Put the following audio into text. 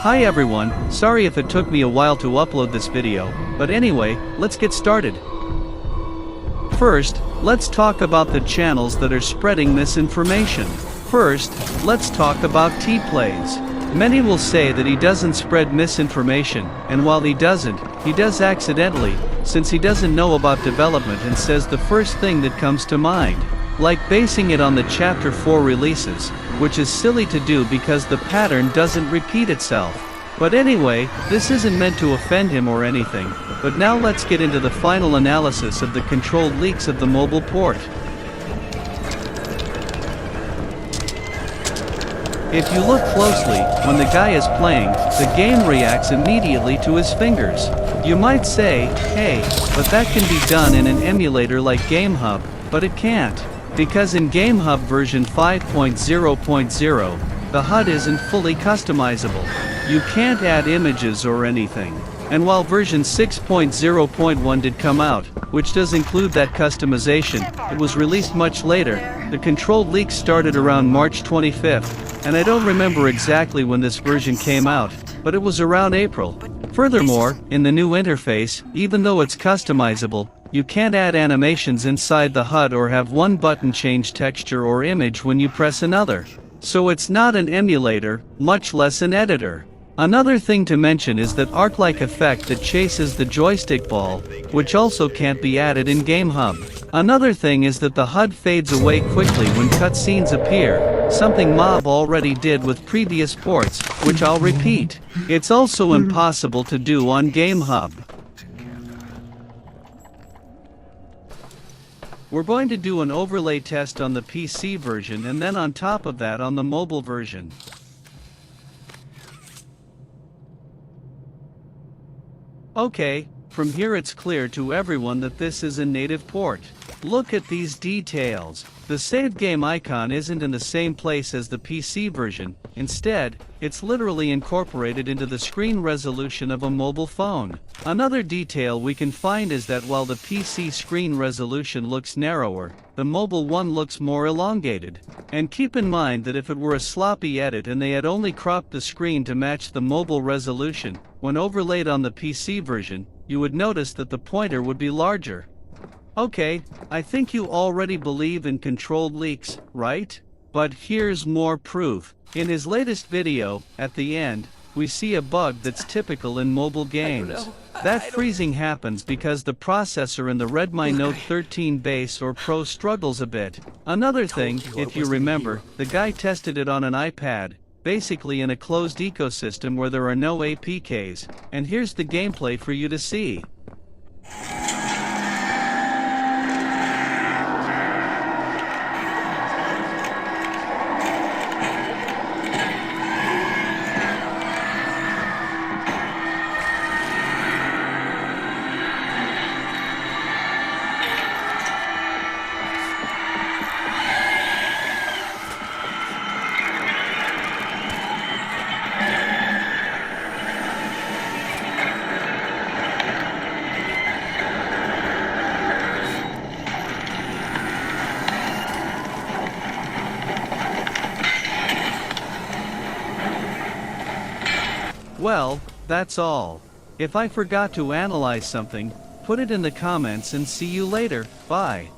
Hi everyone, sorry if it took me a while to upload this video, but anyway, let's get started. First, let's talk about the channels that are spreading misinformation. First, let's talk about T-Plays. Many will say that he doesn't spread misinformation, and while he doesn't, he does accidentally, since he doesn't know about development and says the first thing that comes to mind. Like basing it on the Chapter 4 releases, which is silly to do because the pattern doesn't repeat itself. But anyway, this isn't meant to offend him or anything, but now let's get into the final analysis of the controlled leaks of the mobile port. If you look closely, when the guy is playing, the game reacts immediately to his fingers. You might say, hey, but that can be done in an emulator like GameHub, but it can't. Because in GameHub version 5.0.0, the HUD isn't fully customizable. You can't add images or anything. And while version 6.0.1 did come out, which does include that customization, it was released much later. The controlled leaks started around March 25th, and I don't remember exactly when this version came out, but it was around April. Furthermore, in the new interface, even though it's customizable, you can't add animations inside the HUD or have one button change texture or image when you press another. So it's not an emulator, much less an editor. Another thing to mention is that arc-like effect that chases the joystick ball, which also can't be added in GameHub. Another thing is that the HUD fades away quickly when cutscenes appear, something Mob already did with previous ports, which I'll repeat. It's also impossible to do on GameHub. We're going to do an overlay test on the PC version and then on top of that on the mobile version. Okay, from here it's clear to everyone that this is a native port. Look at these details. The save game icon isn't in the same place as the PC version. Instead, it's literally incorporated into the screen resolution of a mobile phone. Another detail we can find is that while the PC screen resolution looks narrower, the mobile one looks more elongated. And keep in mind that if it were a sloppy edit and they had only cropped the screen to match the mobile resolution, when overlaid on the PC version, you would notice that the pointer would be larger. Okay, I think you already believe in controlled leaks, right? But here's more proof. In his latest video, at the end, we see a bug that's typical in mobile games. That freezing happens because the processor in the Redmi Note 13 base or Pro struggles a bit. Another thing, if you remember, the guy tested it on an iPad, basically in a closed ecosystem where there are no APKs, and here's the gameplay for you to see. Well, that's all. If I forgot to analyze something, put it in the comments and see you later. Bye.